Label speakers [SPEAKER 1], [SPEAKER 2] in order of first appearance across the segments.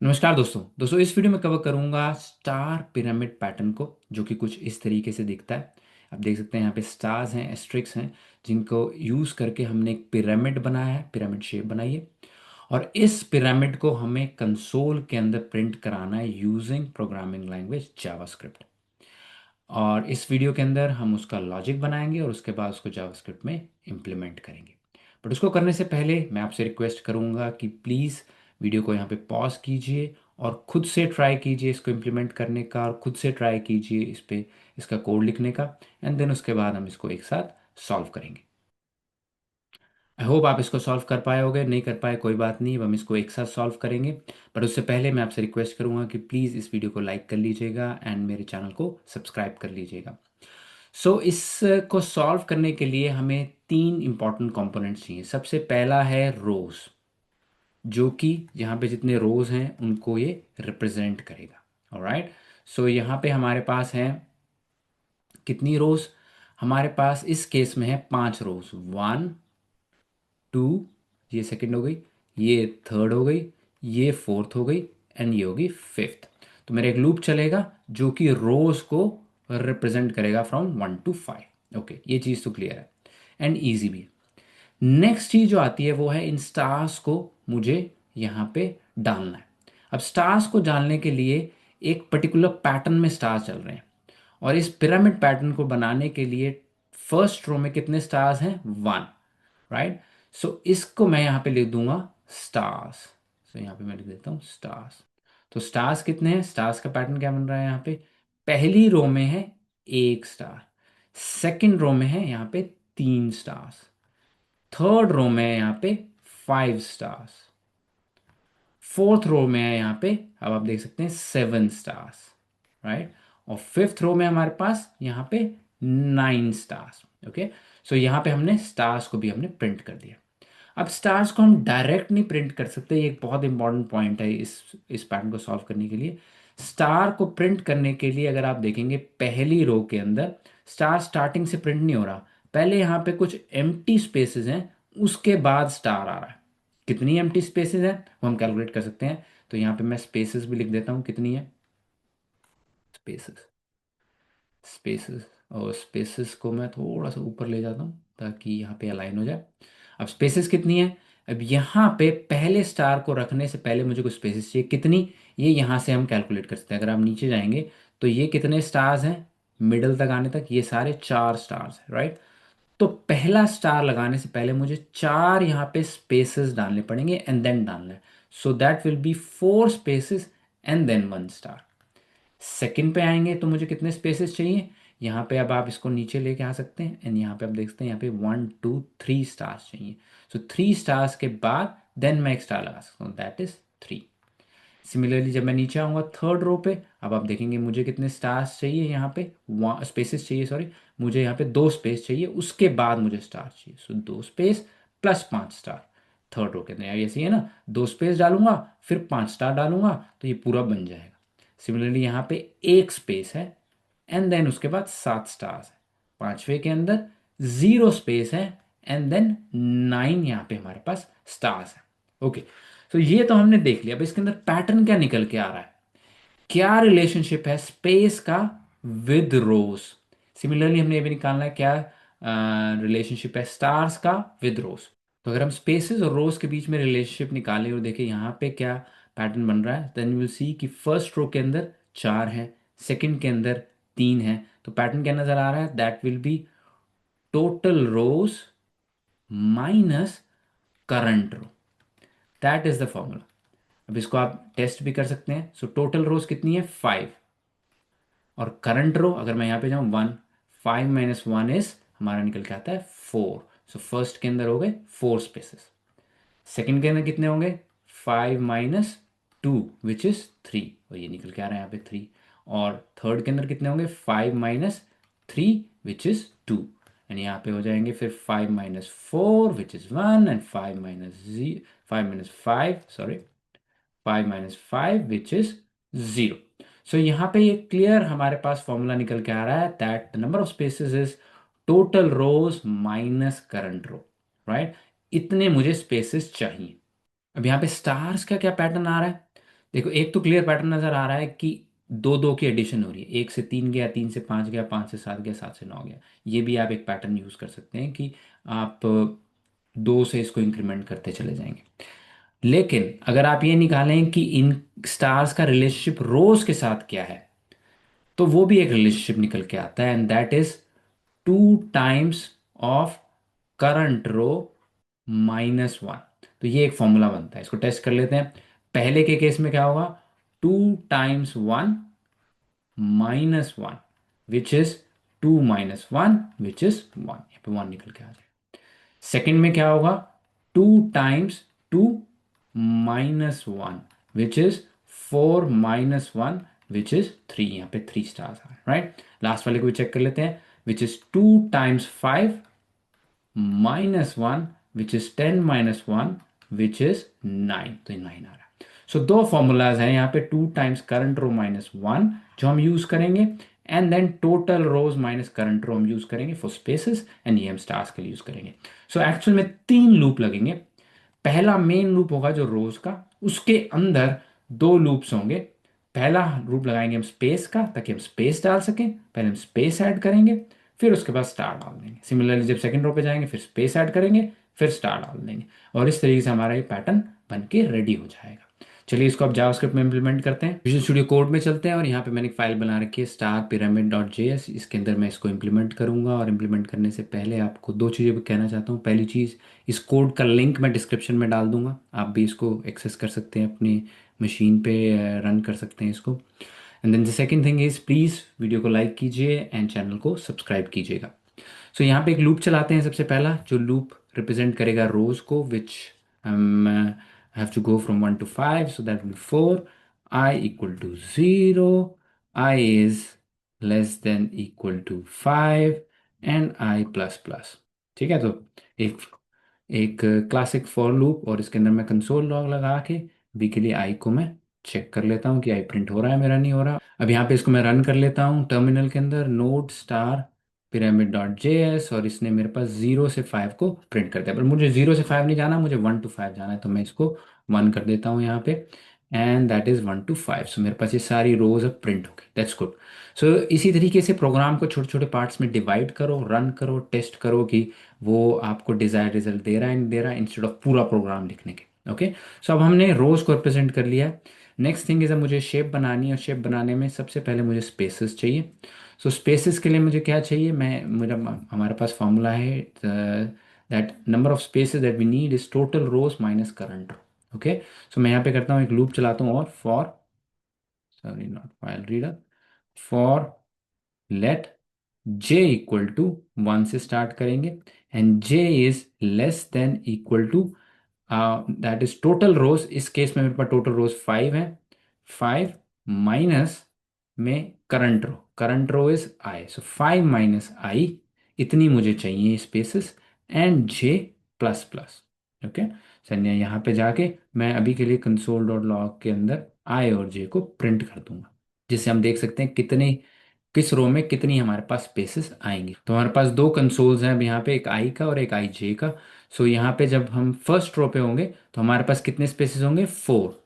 [SPEAKER 1] नमस्कार दोस्तों इस वीडियो में कवर करूंगा स्टार पिरामिड पैटर्न को, जो कि कुछ इस तरीके से दिखता है। आप देख सकते हैं यहाँ पे स्टार्स हैं, एस्ट्रिक्स हैं, जिनको यूज़ करके हमने एक पिरामिड बनाया है, पिरामिड शेप बनाई है। और इस पिरामिड को हमें कंसोल के अंदर प्रिंट कराना है यूजिंग प्रोग्रामिंग लैंग्वेज जावास्क्रिप्ट। और इस वीडियो के अंदर हम उसका लॉजिक बनाएंगे और उसके बाद उसको जावास्क्रिप्ट में इम्प्लीमेंट करेंगे। बट उसको करने से पहले मैं आपसे रिक्वेस्ट करूंगा कि प्लीज़ वीडियो को यहाँ पे पॉज कीजिए और खुद से ट्राई कीजिए इसको इम्प्लीमेंट करने का, और खुद से ट्राई कीजिए इस पे इसका कोड लिखने का। एंड देन उसके बाद हम इसको एक साथ सॉल्व करेंगे। आई होप आप इसको सॉल्व कर पाए होगे, नहीं कर पाए कोई बात नहीं, अब हम इसको एक साथ सॉल्व करेंगे। पर उससे पहले मैं आपसे रिक्वेस्ट करूंगा कि प्लीज़ इस वीडियो को लाइक कर लीजिएगा एंड मेरे चैनल को सब्सक्राइब कर लीजिएगा। इसको सॉल्व करने के लिए हमें तीन इंपॉर्टेंट कंपोनेंट्स चाहिए। सबसे पहला है रोज, जो कि यहाँ पे जितने रोज हैं उनको ये रिप्रेजेंट करेगा। ऑलराइट, यहाँ पे हमारे पास है कितनी रोज? हमारे पास इस केस में है 5 रोज। 1 2, ये सेकंड हो गई, ये थर्ड हो गई, ये फोर्थ हो गई, एंड ये होगी फिफ्थ। तो मेरा एक लूप चलेगा जो कि रोज को रिप्रेजेंट करेगा फ्रॉम 1 to 5। ओके, ये चीज़ तो क्लियर है एंड ईजी भी है। नेक्स्ट चीज जो आती है वो है इन स्टार्स को मुझे यहाँ पे डालना है। अब स्टार्स को डालने के लिए एक पर्टिकुलर पैटर्न में स्टार्स चल रहे हैं, और इस पिरामिड पैटर्न को बनाने के लिए फर्स्ट रो में कितने स्टार्स हैं? 1। राइट, इसको मैं यहाँ पे लिख दूंगा स्टार्स। यहाँ पे मैं लिख देता हूँ स्टार्स। तो स्टार्स कितने हैं? स्टार्स का पैटर्न क्या बन रहा है यहाँ पे? पहली रो में है एक स्टार, सेकंड रो में है यहाँ पे 3 स्टार्स, थर्ड रो में है यहाँ पे 5 स्टार्स, फोर्थ रो में है यहाँ पे, अब आप देख सकते हैं 7 स्टार्स। राइट, और फिफ्थ रो में हमारे पास यहाँ पे 9 स्टार्स। ओके, यहाँ पे हमने स्टार्स को भी हमने प्रिंट कर दिया। अब स्टार्स को हम डायरेक्ट नहीं प्रिंट कर सकते, ये एक बहुत इंपॉर्टेंट पॉइंट है इस पैटर्न को सॉल्व करने के लिए। स्टार को प्रिंट करने के लिए अगर आप देखेंगे पहली रो के अंदर स्टार स्टार्टिंग से प्रिंट नहीं हो रहा, पहले यहाँ पे कुछ एम्प्टी स्पेसेस हैं, उसके बाद स्टार आ रहा है। कितनी एम्प्टी स्पेसेस हैं वो हम कैलकुलेट कर सकते हैं। तो यहाँ पे मैं स्पेसेस भी लिख देता हूँ, कितनी है स्पेसेस। स्पेसेस, और स्पेसेस को मैं थोड़ा सा ऊपर ले जाता हूँ ताकि यहाँ पे अलाइन हो जाए। अब स्पेसेस कितनी है? अब यहाँ पे पहले स्टार को रखने से पहले मुझे कुछ स्पेसेस चाहिए, कितनी? ये यहाँ से हम कैलकुलेट कर सकते हैं। अगर आप नीचे जाएंगे तो ये कितने स्टार्स हैं मिडल तक आने तक? ये सारे 4 स्टार्स हैं। राइट, तो पहला स्टार लगाने से पहले मुझे 4 यहाँ पे स्पेसेस डालने पड़ेंगे एंड देन डालना है। So that will be 4 spaces and then 1 star. Second पे आएंगे तो मुझे कितने स्पेसेस चाहिए? यहाँ पे अब आप इसको नीचे लेके आ सकते हैं एंड यहाँ पे आप देख सकते हैं यहाँ पे 1 2 3 स्टार्स चाहिए। 3 स्टार्स के बाद देन मैं एक स्टार लगा सकता हूँ, दैट इज 3। सिमिलरली जब मैं नीचे आऊँगा थर्ड रो पे, अब आप देखेंगे मुझे कितने स्टार्स चाहिए यहाँ पे, स्पेसेस चाहिए, सॉरी। मुझे यहाँ पे 2 स्पेस चाहिए, उसके बाद मुझे स्टार चाहिए। 2 space plus 5 star. Third row के अंदर ऐसे ही है ना, 2 स्पेस डालूंगा फिर 5 स्टार डालूंगा तो ये पूरा बन जाएगा। सिमिलरली यहाँ पे एक स्पेस है एंड देन उसके बाद 7 स्टार्स है। पांचवे के अंदर 0 स्पेस है एंड देन 9 यहाँ पे हमारे पास स्टार्स है। ओके, ये तो हमने देख लिया। अब इसके अंदर पैटर्न क्या निकल के आ रहा है, क्या रिलेशनशिप है स्पेस का विद रोज। सिमिलरली हमने ये भी निकालना है क्या रिलेशनशिप है स्टार्स का विद रोज। तो अगर हम स्पेसेस और रोज के बीच में रिलेशनशिप निकालें और देखें यहाँ पे क्या पैटर्न बन रहा है, देन यू विल सी कि फर्स्ट रो के अंदर 4 है, सेकंड के अंदर 3 है। तो पैटर्न क्या नजर आ रहा है? That will be total rows minus current row. That is the formula. अब इसको आप टेस्ट भी कर सकते हैं। टोटल रोज कितनी है? 5। और करंट रो अगर मैं यहाँ पे जाऊँ 1, 5 - 1 इज हमारा निकल के आता है 4। फर्स्ट के अंदर हो गए 4 स्पेसेस, सेकंड के अंदर कितने होंगे? 5 - 2 विच इज 3, और ये निकल के आ रहा है यहाँ पे 3। और थर्ड के अंदर कितने होंगे? 5 - 3 विच इज 2, एंड यहाँ पे हो जाएंगे फिर 5 - 4 which is 1, and 5 - 5 sorry 5 - 5 which is 0। यहाँ पे ये क्लियर हमारे पास फॉर्मूला निकल के आ रहा है that the number of spaces is total rows minus current row. Right, इतने मुझे स्पेसेस चाहिए। अब यहाँ पे स्टार्स का क्या पैटर्न आ रहा है? देखो एक तो क्लियर पैटर्न नजर आ रहा है कि दो दो की एडिशन हो रही है, एक से तीन गया, तीन से पाँच गया, पाँच से सात गया, सात से नौ गया। ये भी आप एक पैटर्न यूज कर सकते हैं कि आप दो से इसको इंक्रीमेंट करते चले जाएंगे। लेकिन अगर आप ये निकालें कि इन स्टार्स का रिलेशनशिप रोज के साथ क्या है, तो वो भी एक रिलेशनशिप निकल के आता है, and that is two times of current row minus one. तो ये एक फॉर्मूला बनता है, इसको टेस्ट कर लेते हैं। पहले के केस में क्या होगा, two times one minus one which is two minus one which is one, यहाँ पे वन निकल के आ जाएगा। सेकेंड में क्या होगा, two times two minus one which is four minus one which is three, यहाँ पे थ्री स्टार्स आ राइट। लास्ट वाले को भी चेक कर लेते हैं, which is two times five minus one which is ten minus one which is nine, तो ये नाइन आ रहा है। सो दो फॉर्मूलाज हैं यहाँ पे, two times current row minus one जो हम यूज करेंगे, and then total rows minus current row हम यूज करेंगे फॉर स्पेसेस, एंड ये हम स्टार्स के लिए यूज करेंगे। सो एक्चुअल में तीन लूप लगेंगे। पहला मेन लूप होगा जो रोज का, उसके अंदर दो लूप्स होंगे। पहला लूप लगाएंगे हम स्पेस का, ताकि हम स्पेस डाल सकें, पहले हम स्पेस ऐड करेंगे, फिर उसके बाद स्टार डाल देंगे। सिमिलरली जब सेकंड रो पे जाएंगे फिर स्पेस ऐड करेंगे, फिर स्टार डाल देंगे, और इस तरीके से हमारा ये पैटर्न बन के रेडी हो जाएगा। चलिए इसको अब जावास्क्रिप्ट में इंप्लीमेंट करते हैं। विजुअल स्टूडियो कोड में चलते हैं, और यहाँ पे मैंने एक फाइल बना रखी है स्टार पिरामिड डॉट जेएस। इसके अंदर मैं इसको इंप्लीमेंट करूंगा, और इंप्लीमेंट करने से पहले आपको दो चीज़ें कहना चाहता हूँ। पहली चीज़, इस कोड का लिंक मैं डिस्क्रिप्शन में डाल दूंगा, आप भी इसको एक्सेस कर सकते हैं, अपनी मशीन पे रन कर सकते हैं इसको। And then the second thing is, please video को लाइक कीजिए एंड चैनल को सब्सक्राइब कीजिएगा। सो यहाँ पे एक लूप चलाते हैं। सबसे पहला जो लूप रिप्रेजेंट करेगा रोज को, which have to go from one to five, so that will for, I equal to zero, I is less than equal to five, and I plus plus. ठीक है, तो एक एक क्लासिक फॉर लूप, और इसके अंदर मैं कंसोल लॉग लगा के बी के लिए आई को मैं चेक कर लेता हूँ कि आई प्रिंट हो रहा है मेरा, नहीं हो रहा। अब यहाँ पे इसको मैं रन कर लेता हूँ टर्मिनल के अंदर, node star pyramid dot J S, और इसने मेरे पास जीरो से फाइव को प्रिंट कर दिया। पर मुझे जीरो से फाइव नहीं जाना, मुझे वन टू फाइव जाना है, तो मैं इसको वन कर देता हूँ यहाँ पे, and that is one to five. So मेरे पास ये सारी रोज अब प्रिंट हो गई, दैट्स गुड। सो इसी तरीके से प्रोग्राम को छोटे छोटे पार्ट्स में डिवाइड करो, रन करो, टेस्ट करो कि वो आपको डिजायर्ड रिजल्ट दे रहा है नहीं दे रहा है, इंस्टेड ऑफ पूरा प्रोग्राम लिखने के। ओके, सो अब हमने रोज को रिप्रेजेंट कर लिया है। नेक्स्ट थिंग इज, अब मुझे शेप बनानी है, और शेप बनाने में सबसे पहले मुझे स्पेसेस चाहिए। सो स्पेसेस के लिए मुझे क्या चाहिए, मैं मेरा हमारे पास फॉर्मूला है that number of spaces that we need is total rows minus current row. Okay, so मैं यहाँ पे करता हूँ एक लूप चलाता हूँ, और for, sorry not file reader, for let j equal to one से स्टार्ट करेंगे, and j is less than equal to, that is total rows. इस केस में मेरे पास टोटल रोज फाइव है, फाइव माइनस में current row is i, so five minus i, इतनी मुझे चाहिए spaces, and j plus plus. Okay, sir यहाँ पे जाके मैं अभी के लिए कंसोल डॉट लॉग के अंदर आई और जे को प्रिंट कर दूंगा, जिससे हम देख सकते हैं कितने, किस रो में कितनी हमारे पास स्पेसेस आएंगी। तो हमारे पास दो कंसोल्स हैं अब यहाँ पे, एक आई का और एक आई जे का। सो यहाँ पे जब हम फर्स्ट रो पे होंगे तो हमारे पास कितने स्पेसेस होंगे, फोर।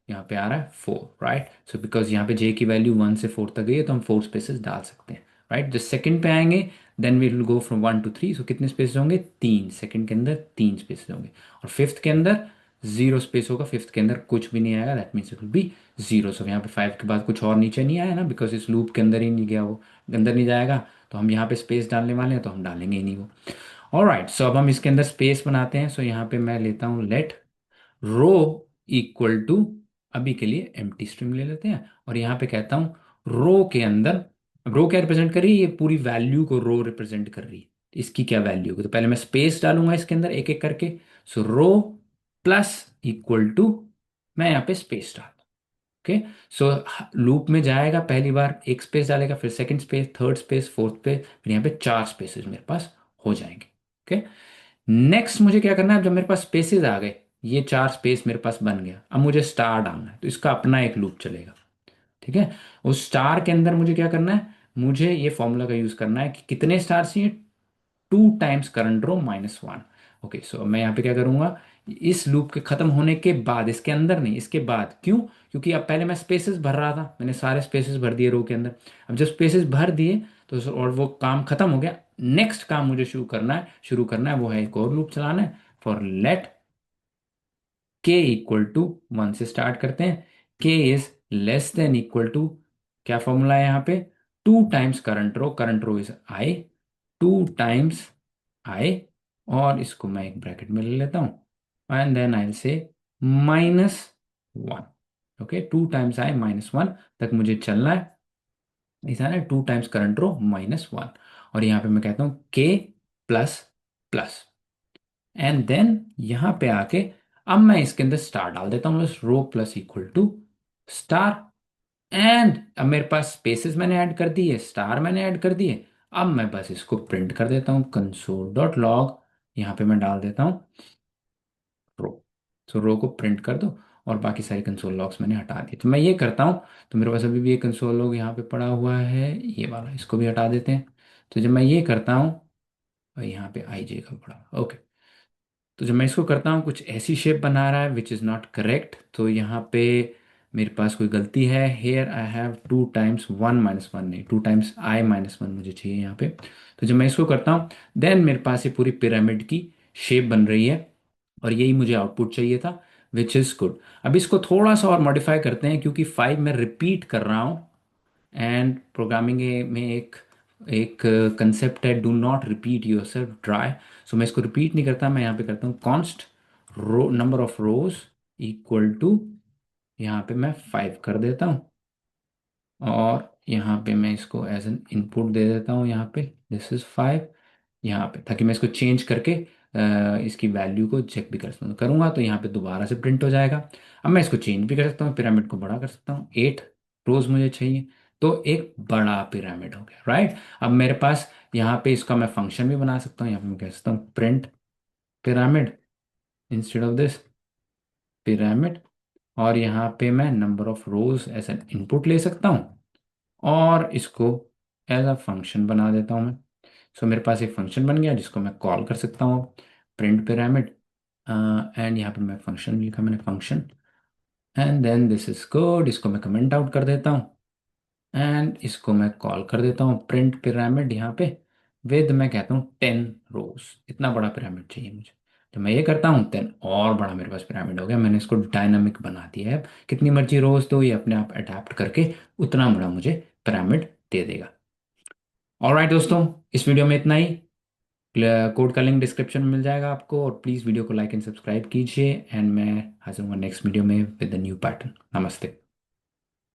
[SPEAKER 1] यहाँ पे आ रहा है फोर, राइट। सो बिकॉज यहाँ पे जे की वैल्यू वन से फोर तक गई है, तो हम फोर स्पेसेस डाल सकते हैं, राइट। जो सेकंड पे आएंगे, then we will go from one to three, so कितने स्पेसेस होंगे, तीन। सेकंड के अंदर तीन स्पेसेस होंगे, और फिफ्थ के अंदर जीरो स्पेस होगा। फिफ्थ के अंदर कुछ भी नहीं आएगा, that means it will be zero. So यहाँ पे फाइव के बाद कुछ और नीचे नहीं आया ना, बिकॉज इस लूप के अंदर ही नहीं गया, वो अंदर नहीं जाएगा, तो हम यहाँ पे स्पेस डालने वाले हैं, तो हम डालेंगे ही नहीं वो। ऑलराइट, सो अब हम इसके अंदर स्पेस बनाते हैं। सो यहाँ पे मैं लेता हूँ लेट रो इक्वल टू, अभी के लिए एम्प्टी स्ट्रिंग ले लेते हैं, और यहाँ पे कहता हूँ रो के अंदर, रो क्या रिप्रेजेंट कर रही है, ये पूरी वैल्यू को रो रिप्रेजेंट कर रही है, इसकी क्या वैल्यू होगी। तो पहले मैं स्पेस डालूंगा इसके अंदर एक एक करके। सो रो प्लस इक्वल टू, मैं यहाँ पे स्पेस डाल, ओके। सो लूप में जाएगा, पहली बार एक स्पेस डालेगा, फिर second space, third space, fourth space, फिर यहाँ पे चार स्पेसेस मेरे पास हो जाएंगे। ओके, नेक्स्ट मुझे क्या करना है, जब मेरे पास स्पेसेस आ गए, ये चार स्पेस मेरे पास बन गया, अब मुझे स्टार डालना है, तो इसका अपना एक लूप चलेगा। ठीक है, उस स्टार के अंदर मुझे क्या करना है, मुझे ये फॉर्मूला का यूज करना है कि कितने स्टार चाहिए, to times current row minus one. Okay, so मैं यहाँ पे क्या करूंगा, इस लूप के खत्म होने के बाद, इसके अंदर नहीं, इसके बाद। क्यों? क्योंकि अब पहले मैं स्पेसेस भर रहा था, मैंने सारे स्पेसेस भर दिए रो के अंदर। अब जब स्पेसेस भर दिए तो और वो काम खत्म हो गया, नेक्स्ट काम मुझे शुरू करना है, वो है एक और लूप चलाना है। For let k equal to 1 से स्टार्ट करते हैं। K is less than equal to, क्या फॉर्मूला है यहाँ पे, 2 times current row is I, 2 times I, और इसको मैं एक ब्रैकेट में ले लेता हूं, एंड देन आई से -1। ओके, 2 टाइम्स i -1 तक मुझे चलना है। ऐसा है, 2 टाइम्स करंट रो -1, और यहाँ पे मैं कहता हूँ के प्लस प्लस, एंड देन यहाँ पे आके अब मैं इसके अंदर स्टार डाल देता हूँ, row plus equal to star. And अब मेरे पास स्पेसेस मैंने ऐड कर दिए, स्टार मैंने ऐड कर दिए। अब मैं बस इसको प्रिंट कर देता हूँ, console.log, यहाँ पे मैं डाल देता हूँ रो। तो रो को प्रिंट कर दो, और बाकी सारी कंसोल लॉग्स मैंने हटा दिए। तो मैं ये करता हूँ, तो मेरे पास अभी भी एक कंसोल लॉग यहाँ पे पड़ा हुआ है, ये वाला, इसको भी हटा देते हैं। तो जब मैं ये करता हूँ, और यहाँ पे आई जे का पड़ा, ओके, तो जब मैं इसको करता हूँ कुछ ऐसी शेप बना रहा है विच इज़ नॉट करेक्ट, तो यहाँ पे मेरे पास कोई गलती है। हेयर आई हैव 2 टाइम्स 1 - 1, नहीं, 2 टाइम्स i-1 मुझे चाहिए यहाँ पे। तो जब मैं इसको करता हूँ, देन मेरे पास ये पूरी पिरामिड की शेप बन रही है, और यही मुझे आउटपुट चाहिए था, विच इज़ गुड। अब इसको थोड़ा सा और मॉडिफाई करते हैं, क्योंकि 5 मैं रिपीट कर रहा हूँ, एंड प्रोग्रामिंग में एक एक कंसेप्ट है, do not repeat yourself DRY. So मैं इसको रिपीट नहीं करता, मैं यहाँ पे करता हूँ const row number of rows equal to, यहाँ पे मैं 5 कर देता हूँ, और यहाँ पे मैं इसको एज एन इनपुट दे देता हूँ, यहाँ पे दिस इज 5, यहाँ पे, ताकि मैं इसको चेंज करके इसकी वैल्यू को चेक भी कर सकता हूँ। करूँगा तो यहाँ पे दोबारा से प्रिंट हो जाएगा। अब मैं इसको चेंज भी कर सकता हूँ, पिरामिड को बड़ा कर सकता हूँ, 8 रोज मुझे चाहिए, तो एक बड़ा पिरामिड हो गया, राइट। अब मेरे पास यहाँ पे इसका मैं फंक्शन भी बना सकता हूँ, यहाँ पे मैं कह सकता हूँ print pyramid instead of this pyramid, और यहाँ पे मैं number of rows as an input ले सकता हूँ, और इसको एज अ फंक्शन बना देता हूँ मैं। सो मेरे पास एक फंक्शन बन गया जिसको मैं कॉल कर सकता हूँ, प्रिंट पिरामिड, एंड यहाँ पे मैं फंक्शन लिखा मैंने, function, and then this is good, इसको मैं कमेंट आउट कर देता हूँ, एंड इसको मैं कॉल कर देता हूँ प्रिंट पिरामिड यहाँ पे, विद मैं कहता हूँ 10 रोज। इतना बड़ा पिरामिड चाहिए मुझे। तो मैं ये करता हूँ, 10 और बड़ा मेरे पास पिरामिड हो गया। मैंने इसको डायनामिक बना दिया है, कितनी मर्जी रोज दो, ये अपने आप अडेप्ट करके उतना बड़ा मुझे पिरामिड दे देगा। ऑलराइट दोस्तों, इस वीडियो में इतना ही। कोड का लिंक डिस्क्रिप्शन में मिल जाएगा आपको, और प्लीज़ वीडियो को लाइक एंड सब्सक्राइब कीजिए, एंड मैं हाजिर हूँ नेक्स्ट वीडियो में विद द न्यू पैटर्न। नमस्ते।